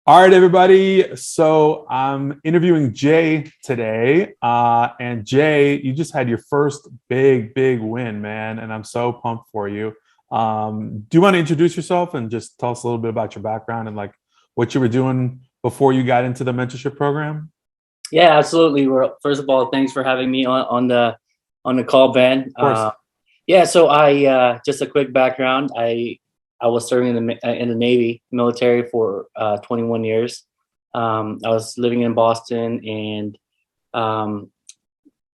All right, everybody. So I'm interviewing Jay today. And Jay, you just had your first big win, man. And I'm so pumped for you. Do you want to introduce yourself and just tell us a little bit about your background and like what you were doing before you got into the mentorship program? Yeah, absolutely. Well, first of all, thanks for having me on the call, Ben. Of course. Yeah, so I just a quick background. I was serving in the Navy military for 21 years. I was living in Boston and um,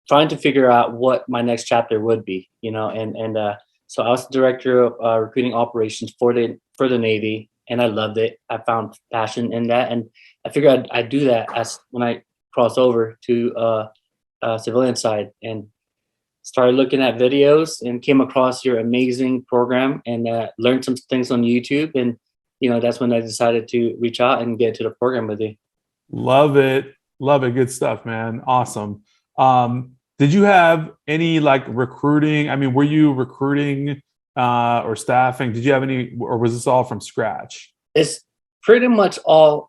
trying to figure out what my next chapter would be. So I was the director of recruiting operations for the Navy, and I loved it. I found passion in that, and I figured I'd do that as when I cross over to civilian side and started looking at videos and came across your amazing program and learned some things on YouTube. And that's when I decided to reach out and get to the program with you. Love it. Love it. Good stuff, man. Awesome. Did you have any like recruiting? I mean, were you recruiting or staffing? Did you have any, or was this all from scratch? It's pretty much all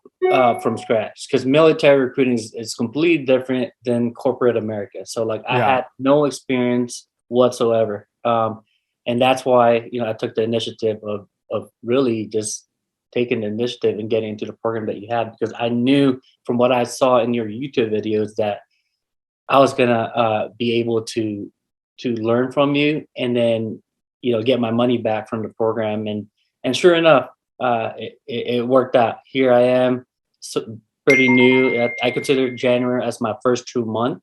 from scratch because military recruiting is completely different than corporate America. So like I Yeah. had no experience whatsoever, and that's why I took the initiative of really just taking the initiative and getting into the program that you had because I knew from what I saw in your YouTube videos that I was gonna be able to learn from you and then get my money back from the program and sure enough it worked out. Here I am, so pretty new. I consider January as my first true month,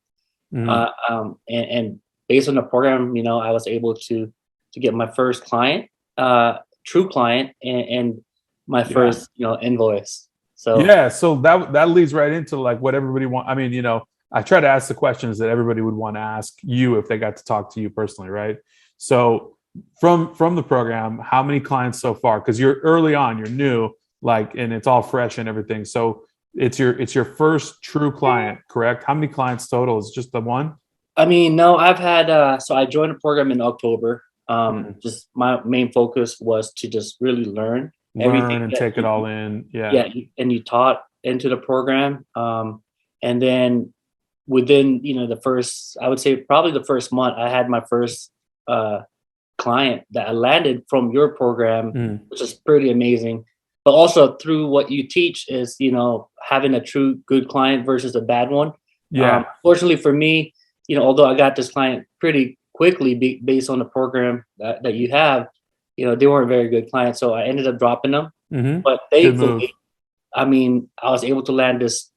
Mhm. and based on the program, I was able to get my first client, true client, and my Yeah. first invoice. So Yeah, so that leads right into like what everybody want. I mean, I try to ask the questions that everybody would want to ask you if they got to talk to you personally, right? So from the program, how many clients so far? Because you're early on, you're new, like, and it's all fresh and everything. So it's your first true client, correct? How many clients total? Is it just the one? I mean, no, I've had so I joined the program in October. Mhm. Just my main focus was to just really learn everything Learn and that take it all in. Yeah. and you taught into the program. And then within the first, I would say probably the first month, I had my first uh, client that I landed from your program, Mhm. which is pretty amazing. But also through what you teach is having a true good client versus a bad one. Yeah. Fortunately for me, although I got this client pretty quickly based on the program that you have, they weren't very good clients, so I ended up dropping them. But Good move. thankfully, I mean, I was able to land this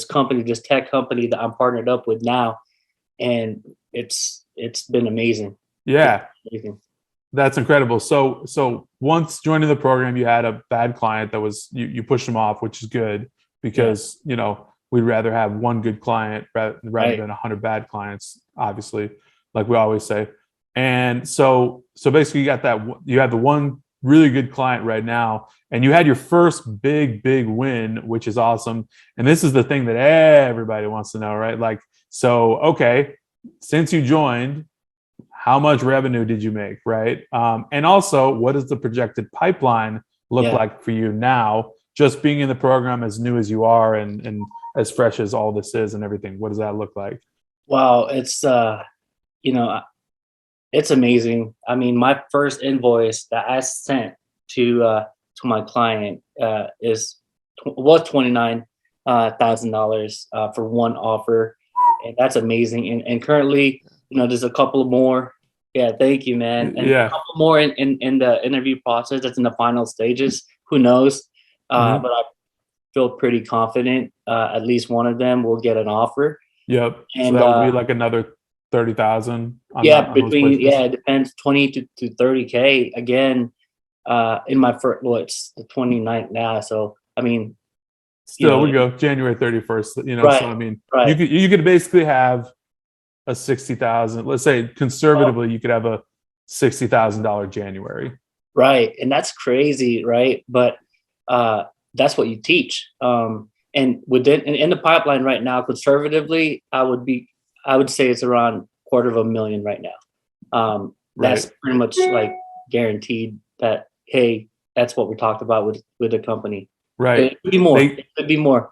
company, this tech company that I'm partnered up with now, and it's been amazing. It's Yeah. been amazing. That's incredible. So once joining the program, you had a bad client that was you pushed them off, which is good Yeah, because we'd rather have one good client rather right. than 100 bad clients, obviously, like we always say. And so basically, you had the one really good client right now, and you had your first big win, which is awesome. And this is the thing that everybody wants to know, right? Like, so okay, since you joined, how much revenue did you make, right? And also, what does the projected pipeline look Yeah. like for you now, just being in the program as new as you are and as fresh as all this is and everything? What does that look like? Wow, you know, it's amazing. I mean, my first invoice that I sent to my client was $29,000 for one offer, and that's amazing. And currently, there's a couple more. Yeah, thank you, man, and a Yeah. couple more in the interview process. That's in the final stages. Who knows? Mm-hmm. But I feel pretty confident. At least one of them will get an offer, Yep. So and that would be like another 30,000 on that yeah, on those it placements. depends, 20 to 30K again. In my first, well, it's the 29th now, so I mean, you Still, know, we go January 31st. So right, I mean, you right. could basically have a 60,000. Let's say Oh, conservatively, you could have a $60,000 January. right, and that's crazy, right? But uh, that's what you teach. And within in the pipeline right now, conservatively, I would say it's around quarter of a million right now. Right. That's pretty much like guaranteed that hey, that's what we talked about with the company. Right. It could be more. They It could be more.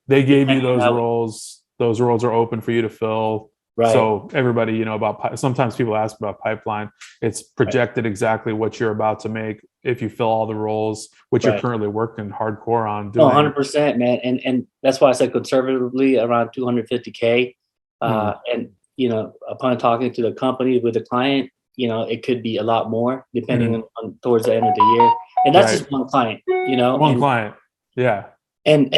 they gave you Depending on those how, roles. Those roles are open for you to fill. right, So everybody, about sometimes people ask about pipeline. It's right, projected exactly what you're about to make if you fill all the roles, which you're right. currently working hardcore on No, doing. 100%, man. And that's why I said conservatively around 250K. Mm, And upon talking to the company with the client, it could be a lot more depending mm, on towards the end of the year. And that's right. just one client, One client. Yeah. and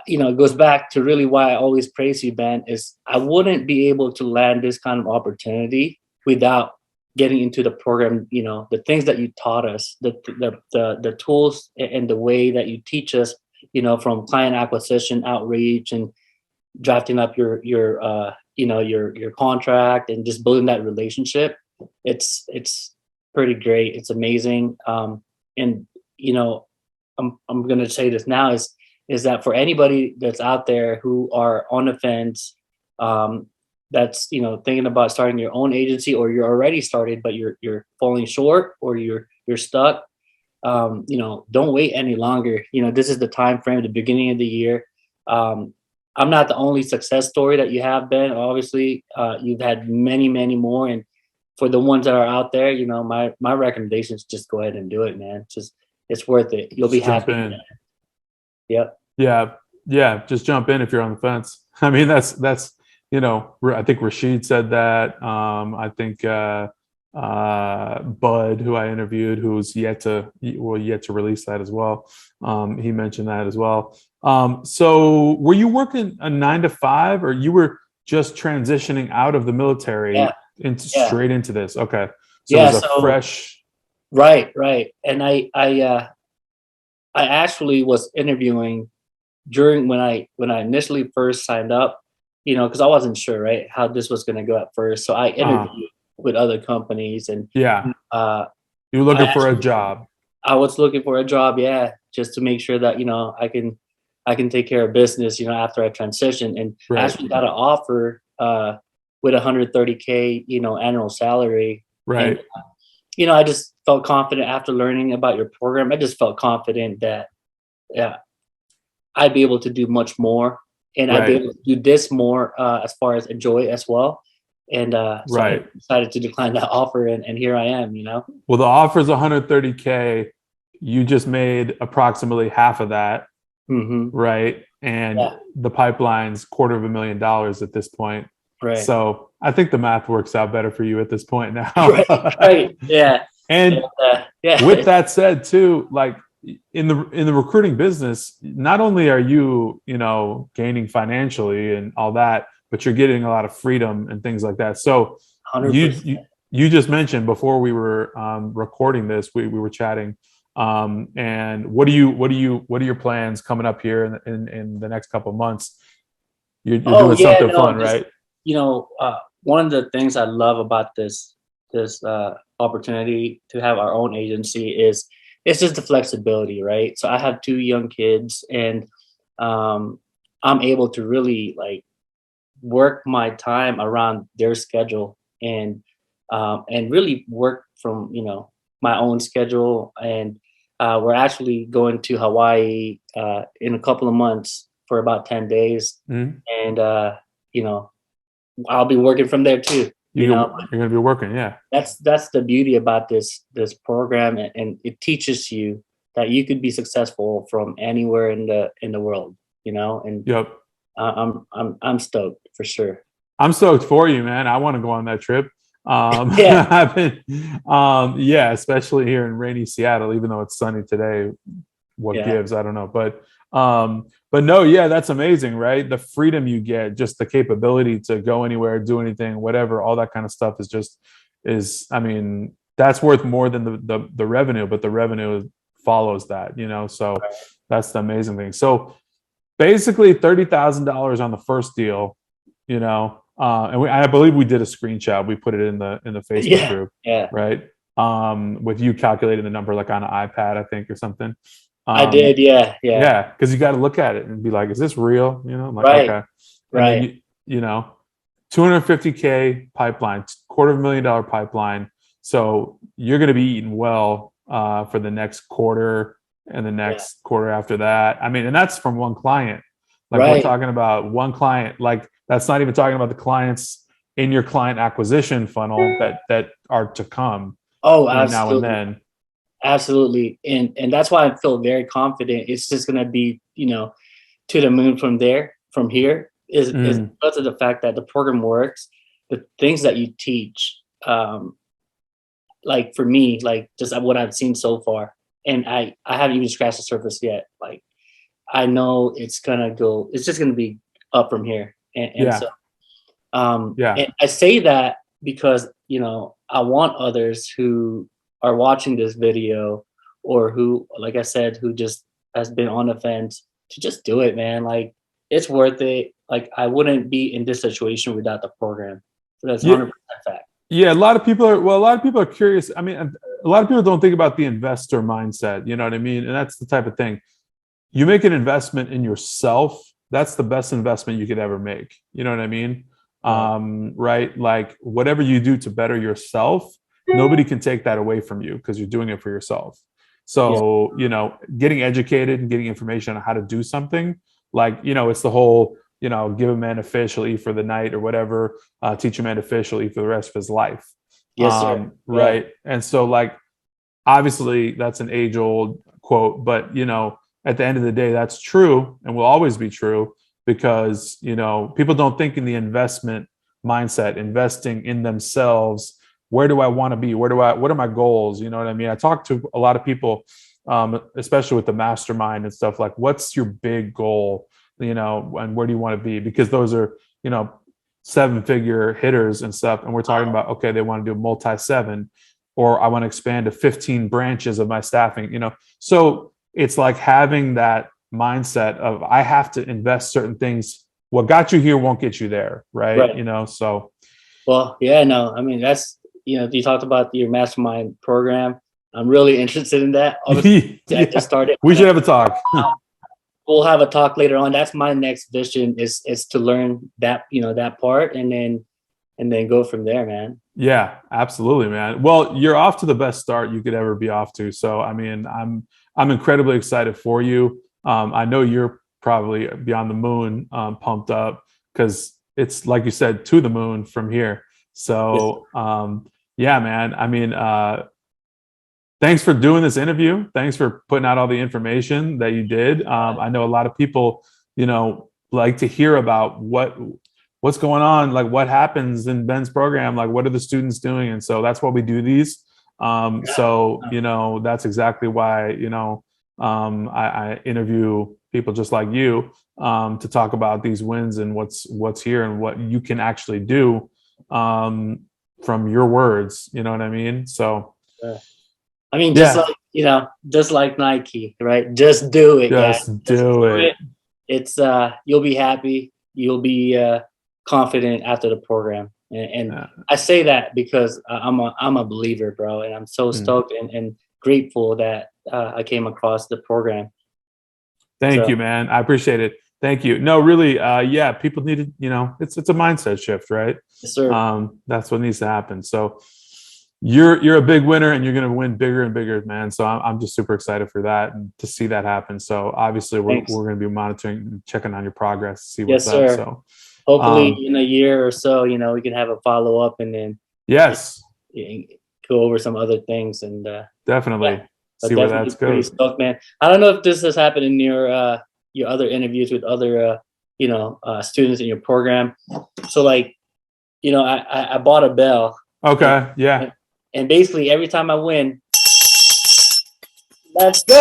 it goes back to really why I always praise you, Ben, is I wouldn't be able to land this kind of opportunity without getting into the program, the things that you taught us, the tools and the way that you teach us, from client acquisition, outreach, and drafting up your contract and just building that relationship. It's pretty great. It's amazing. And I'm gonna say this now is that for anybody that's out there who are on the fence, that's thinking about starting your own agency, or you're already started but you're falling short, or you're stuck. Don't wait any longer. This is the time frame at the beginning of the year. I'm not the only success story that you have, Ben. Obviously, you've had many more, and for the ones that are out there, my recommendation is just go ahead and do it, man. It's worth it. You'll be Just jump happy. in. Yep. Yeah. Yeah. Just jump in if you're on the fence. I mean, that's, I think Rashid said that. I think, Bud, who I interviewed, who's yet to release that as well. He mentioned that as well. So were you working a 9 to 5, or you were just transitioning out of the military Yeah. into Yeah. straight into this? Okay. So it Yeah. was a So fresh. right. And I actually was interviewing during when I initially first signed up, because I wasn't sure, right, how this was going to go at first. So I Uh, interviewed with other companies, and yeah. uh, You were I looking for a actually job. I was looking for a job, yeah, just to make sure that I can take care of business, after I transition, and I Right. actually got an offer with 130K, annual salary, and Right. I just felt confident after learning about your program. I just felt confident that, yeah, I'd be able to do much more, and I'd be Right. able to do this more, as far as enjoy as well. And so I Right. decided to decline that offer, and here I am. Well, the offer's 130K. You just made approximately half of that, Hmm. right? And Yeah, the pipeline's $250,000 at this point. right. So I think the math works out better for you at this point now. Right. Yeah. And, And with yeah. that said, too, like in the recruiting business, not only are you, gaining financially and all that, but you're getting a lot of freedom and things like that. So you 100%. you just mentioned before we were recording this, we were chatting. And what are your plans coming up here in the next couple of months? You're Oh doing yeah, something no, fun, just right? one of the things I love about this opportunity to have our own agency is it's just the flexibility, right? So I have two young kids, and um, I'm able to really like work my time around their schedule, and really work from my own schedule. And we're actually going to Hawaii in a couple of months for about 10 days, Mhm. and you know I'll be working from there too. You're gonna be working, yeah. That's the beauty about this program, and it teaches you that you could be successful from anywhere in the world. And Yep. I'm stoked for sure. I'm stoked for you, man. I want to go on that trip. Yeah, I've been, yeah, especially here in rainy Seattle, even though it's sunny today. What yeah, gives? I don't know, but no, yeah, that's amazing, right? The freedom you get, just the capability to go anywhere, do anything, whatever, all that kind of stuff is. I mean, that's worth more than the revenue, but the revenue follows that. So that's the amazing thing. So basically $30,000 on the first deal, and I believe we did a screenshot. We put it in the Facebook yeah, group, yeah. right? With you calculating the number like on an iPad, I think, or something. I did. Yeah, yeah. Yeah, because you got to look at it and be like, is this real? I'm like, Right, okay. And then right. 250K pipeline, $250,000 pipeline. So you're going to be eating well for the next quarter and the next quarter after that. I mean, and that's from one client. Like we're Right. talking about one client. Like that's not even talking about the clients in your client acquisition funnel that are to come Oh, between now and absolutely. then. Absolutely. And that's why I feel very confident. It's just gonna be, to the moon from there, from here, is Mm. because of the fact that the program works, the things that you teach, like for me, like just what I've seen so far. And I haven't even scratched the surface yet. Like I know it's just gonna be up from here. And Yeah. so Yeah. and I say that because, I want others who are watching this video or who, like I said, who just has been on the fence to just do it, man. Like it's worth it. Like I wouldn't be in this situation without the program. So that's Yeah. 100% fact. Yeah, a lot of people are curious. I mean, a lot of people don't think about the investor mindset, you know what I mean? And that's the type of thing. You make an investment in yourself, that's the best investment you could ever make. You know what I mean? Right. Right? Like whatever you do to better yourself, nobody can take that away from you because you're doing it for yourself. Yeah. So, getting educated and getting information on how to do something, like, it's the whole, give a man a fish, he'll eat for the night or whatever, teach a man to fish, he'll eat for the rest of his life. Yes, sir. Yeah. Right. And so, like, obviously, that's an age old quote, but, at the end of the day, that's true and will always be true because, people don't think in the investment mindset, investing in themselves. Where do I want to be? What are my goals? You know what I mean? I talk to a lot of people, especially with the mastermind and stuff, like, what's your big goal? And where do you want to be? Because those are, 7-figure hitters and stuff. And we're talking about, okay, they want to do multi-7, or I want to expand to 15 branches of my staffing, So it's like having that mindset of I have to invest certain things. What got you here won't get you there. Right. Right. So. Well, yeah, no, I mean, you talked about your mastermind program. I'm really interested in that. Obviously, I Yeah, just started. we should have a talk. We'll have a talk later on. That's my next vision is to learn that, that part and then go from there, man. Yeah, absolutely, man. Well, you're off to the best start you could ever be off to. So, I mean, I'm incredibly excited for you. I know you're probably beyond the moon, pumped up because it's like you said, to the moon from here. Yes. So, yeah, man. I mean, thanks for doing this interview. Thanks for putting out all the information that you did. I know a lot of people, like to hear about what's going on, like what happens in Ben's program, like what are the students doing, and so that's why we do these. So that's exactly why I interview people just like you to talk about these wins and what's here and what you can actually do from your words. You know what I mean? So. I mean, Yeah. just like Nike, right? Just do it, guys. Just do it. It's you'll be happy. You'll be confident after the program, and I say that because I'm a believer, bro, and I'm so stoked and grateful that I came across the program. Thank you, man. I appreciate it. Thank you. No, really, yeah, people need to, it's a mindset shift, right? Yes, sir. That's what needs to happen. So you're a big winner and you're going to win bigger and bigger, man. So I'm just super excited for that and to see that happen. So obviously we're going to be monitoring and checking on your progress, see what's yes, sir. up. So hopefully in a year or so, we can have a follow up and then yes, go over some other things and definitely see where that's goes. Stoked, man. I don't know if this has happened in your other interviews with other students in your program. So like, I bought a bell. Okay. Yeah. And basically every time I win, let's go.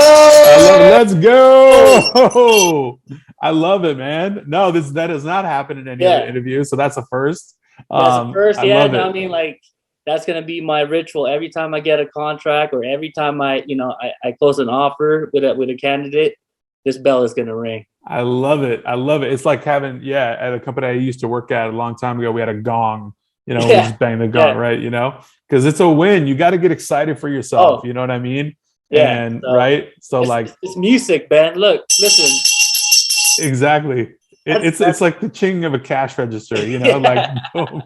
Let's go. I love it, man. No, that has not happened in any other interview. So that's a first. That's a first. I love it. I mean, like, that's going to be my ritual every time I get a contract or every time I close an offer with a candidate, this bell is going to ring. I love it. It's like having, at a company I used to work at a long time ago, we had a gong, we just bang the gong, right? Because it's a win. You got to get excited for yourself. You know what I mean? Yeah. And right. So it's music, man. Look, listen. Exactly. it's like the ching of a cash register, you know, like boom.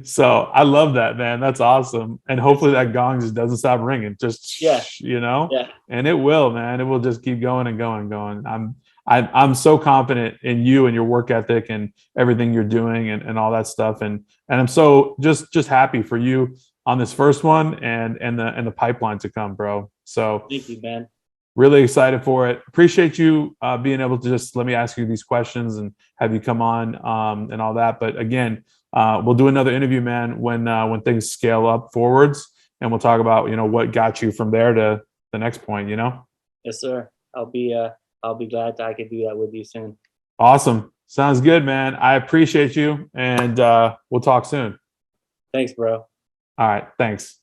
So I love that, man. That's awesome. And hopefully that gong just doesn't stop ringing. Just you know, and it will, man. It will just keep going and going and going. I'm so confident in you and your work ethic and everything you're doing and all that stuff. And I'm so just happy for you on this first one and the pipeline to come, bro. So thank you, man. Really excited for it. Appreciate you being able to just let me ask you these questions and have you come on and all that. But again, we'll do another interview, man, when things scale up forwards, and we'll talk about what got you from there to the next point. Yes, sir. I'll be glad that I can do that with you soon. Awesome. Sounds good, man. I appreciate you, and we'll talk soon. Thanks, bro. All right. Thanks.